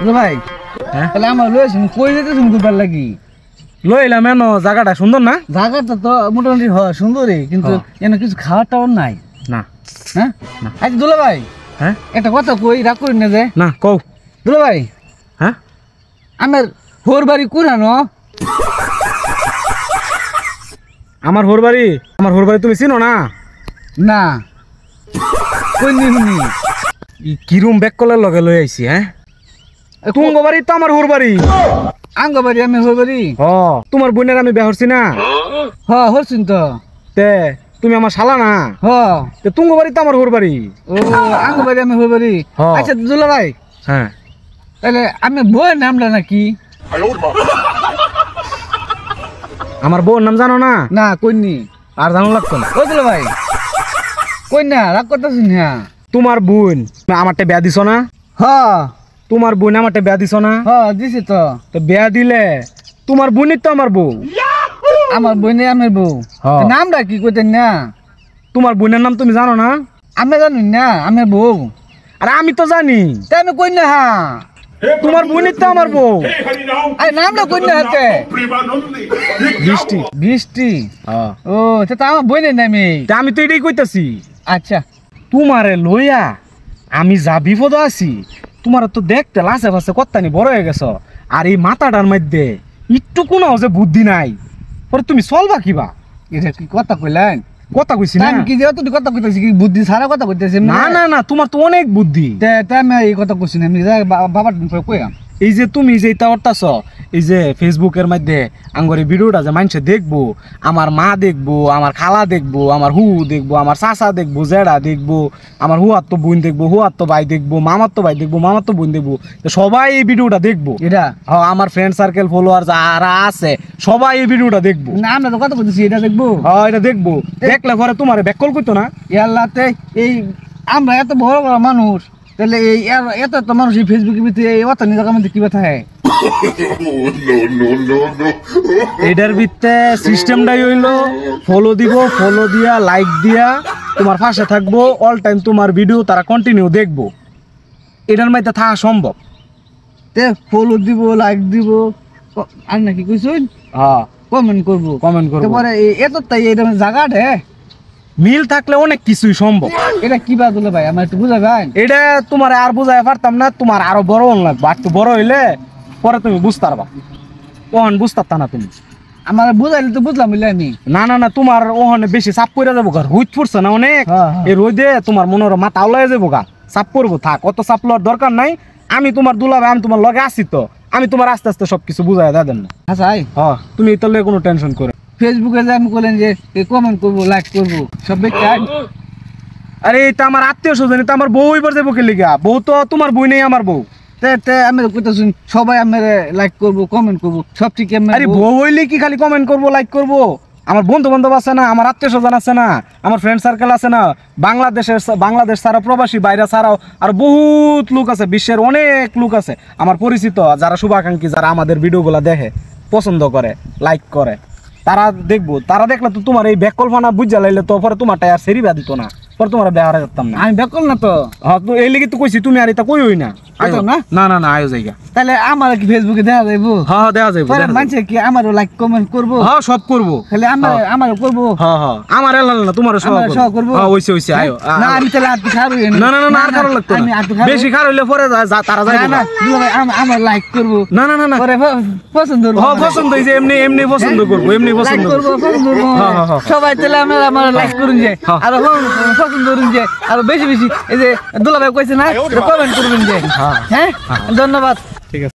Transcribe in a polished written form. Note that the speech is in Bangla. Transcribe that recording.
ভাই হ্যাঁ তাহলে আমার লয়েছেন কই যেতেছেন ঘুরবার লাগি লইলাম এনো জায়গাটা সুন্দর না জায়গাটা তো মোটামুটি হয় সুন্দরই কিন্তু এনে কিছু খাওয়ার টাওয়ার নাই না হ্যাঁ না। আচ্ছা দুলা ভাই হ্যাঁ একটা কথা কই রাগ করি না যে না কও দুলা ভাই হ্যাঁ আমার হোর বাড়ি কুড়ানো আমার হোরবাড়ি তুমি চিনো না না কই নি শুনি কিরম ব্যাক কলার লগে লই আইছি হ্যাঁ তুঙ্গ বাড়ি তো আমার হোরবাড়ি আঙ্গ বাড়ি আমি হোর বাড়ি হ তোমার বোনের আমি বিয়া হরছি না হরছুন তো তে তুমি আমার শালা না হ তে তুঙ্গ বাড়ি তো আমার হোরবাড়ি ও আঙ্গ বাড়ি আমি হোর বাড়ি হ্যাঁ। আচ্ছা দুলা ভাই হ্যাঁ তাহলে আমি বইয়ের নামটা নাকি আমার বউর নাম জানো না না কইনি আর জানো লাগতো না ও দুলা ভাই কই না রাগ করতেছিস না তোমার বোন আমারটা বিয়া দিছ না হ তোমার বোন আমারটা বিয়া দিছ না হ দিছি তো তো বিয়া দিলে তোমার বোনই তো আমার বউ আমার বইনে আমার বউ হ্যাঁ। নামটা কি কইতেন না তোমার বোনের নাম তুমি জানো না আমি জানি না আমার বউ আরে আমি তো জানি তা আমি কই না হ্যাঁ তোমার বোনই তো আমার বউ আরে নামটা কই না হাতে বৃষ্টি বৃষ্টি হ্যাঁ ও তা আমার বইনের নামে তা আমি তো এটাই কইতাছি আচ্ছা তোমারে লইয়া আমি যা বিপদ আছি তোমার তো দেখতে লাসে ফাসে কত্তানি বড় হয়ে গেছ আর এই মাথাটার মধ্যে একটু কোনো যে বুদ্ধি নাই পরে তুমি চলবা কিবা এটা কি কথা কইলেন কথা কইছি তা না আমি কি যে অত কথা কইতেছি কি বুদ্ধি সারা কথা কইতেছি না না না তোমার তো অনেক বুদ্ধি তা আমি এই কথা কইছি না আমি বাবার কইয়াম এই যে তুমি যে এটা করতাছ এই যে ফেসবুকের মধ্যে আঙ্গরে ভিডিওটা যে মানুষে দেখবো আমার মা দেখবো আমার খালা দেখবো আমার হু দেখবো আমার চাচা দেখবো জেডা দেখবো আমার হুয়ার তো বোন দেখবো হুয়ার তো ভাই দেখবো মামার তো ভাই দেখবো মামার তো বোন দেখবো তো সবাই এই ভিডিওটা দেখবো এটা হ্যাঁ আমার ফ্রেন্ড সার্কেল ফলোয়ার যারা আছে সবাই এই ভিডিওটা দেখবো না আমরা তো কথা কইতেছি এটা দেখবো হ্যাঁ এটা দেখবো দেখলে পরে তোমার ব্যাককল করতো না ইয়াল্লাতে এই আমরা এত বড় বড় মানুষ তাহলে এই এত এত মানুষ এই ফেসবুকের ভিতরে এই অত নিজের মধ্যে কি কথা হয় এটার ভিতরে সিস্টেমটাই হইলো ফলো দিব ফলো দিয়া লাইক দিয়া তোমার পাশে থাকবো অল টাইম তোমার ভিডিও তারা কন্টিনিউ দেখবো এটার মধ্যে থাকা সম্ভব তে ফলো দিব লাইক দিব আর নাকি কইছুন হ্যাঁ কমেন্ট করবো কমেন্ট করবো তারপরে এত তাই এটা জায়গাটা মিল থাকলে অনেক কিছুই সম্ভব এটা কি বাদ হলো ভাই আমার একটু বুঝাবেন এটা তোমার আর বোঝাই পারতাম না তোমার আরো বড় হন লাগবে আর একটু বড় হইলে পরে তুমি বুঝতে পারবা ওহন বুঝতে পারতা না তুমি আমার বুঝাইলে তো বুঝলাম বুঝলে আমি না না না তোমার ওহনে বেশি চাপ পড়ে যাবো গা রোদ পড়ছে না অনেক হ্যাঁ, হ্যাঁ। এই রোদে তোমার মনের মাথা ওলাই যাবো গা চাপ পড়বো থাক অত চাপ লওয়ার দরকার নাই আমি তোমার দুলাবে আমি তোমার লগে আসি তো আমি তোমার আস্তে আস্তে সবকিছু বুঝাই দেন না আচ্ছা হ্যাঁ তুমি তাহলে কোনো টেনশন করে ফেসবুকে যে আমি বলেন যে কমেন্ট করবো লাইক করবো সব ব্যক্তি আরে এটা আমার আত্মীয় স্বজন এটা আমার বউ এবার যাবো কে লিগা বউ তো তোমার বই নেই আমার বউ তে আমি কইতেছি সবাই আমার লাইক করবো কমেন্ট করবো সব ঠিক আরে বউ হইলে কি খালি কমেন্ট করবো লাইক করবো আমার বন্ধু বান্ধব আছে না আমার আত্মীয় স্বজন আছে না আমার ফ্রেন্ড সার্কেল আছে না বাংলাদেশ ছাড়া প্রবাসী বাইরে ছাড়াও আর বহুত লোক আছে বিশ্বের অনেক লোক আছে আমার পরিচিত যারা শুভাকাঙ্ক্ষী যারা আমাদের ভিডিওগুলো দেখে পছন্দ করে লাইক করে তারা দেখবো তারা দেখলে তো তোমার এই ব্যাকল্পনা বুঝা লাইলে তো পরে তোমার আর সেরিবা দিত না পরে তোমার বেহারা যেতাম না আমি বেকল না তো হ্যাঁ তো এই লিগে তো কইছি তুমি আর এটা কই হই না আয়ো না? না না না আয়ো জায়গা তাহলে আমার কি ফেসবুকে দেখা যাইবো হ্যাঁ দেওয়া যাবে পরে মানুষ কি আমারও লাইক কমেন্ট করবো হ্যাঁ সব করবো খালি আমারও করবো হ্যাঁ হ্যাঁ আমার এলাল না তোমার সহ আমারও সহ করবো। হ্যাঁ হইছে আয়ো না আমি তাহলে আর খাবো না না না আর কারো লাগতো আমি না আর খাবো বেশি খার হইলে পরে তারা যাইবো না না দুলা ভাই আমার লাইক করবো না না না না পরে পছন্দ করবো হ্যাঁ পছন্দ হইছে এমনি এমনি পছন্দ করবো এমনি লাইক পছন্দ করবো পছন্দ করবো হ্যাঁ, হ্যাঁ, হ্যাঁ। সবাই তাহলে আমার লাইক করুন যে হ্যাঁ। আর পছন্দ করুন যে আর বেশি বেশি এই যে দুলা ভাই কইছে না কমেন্ট করবেন যে হ্যাঁ ধন্যবাদ ঠিক আছে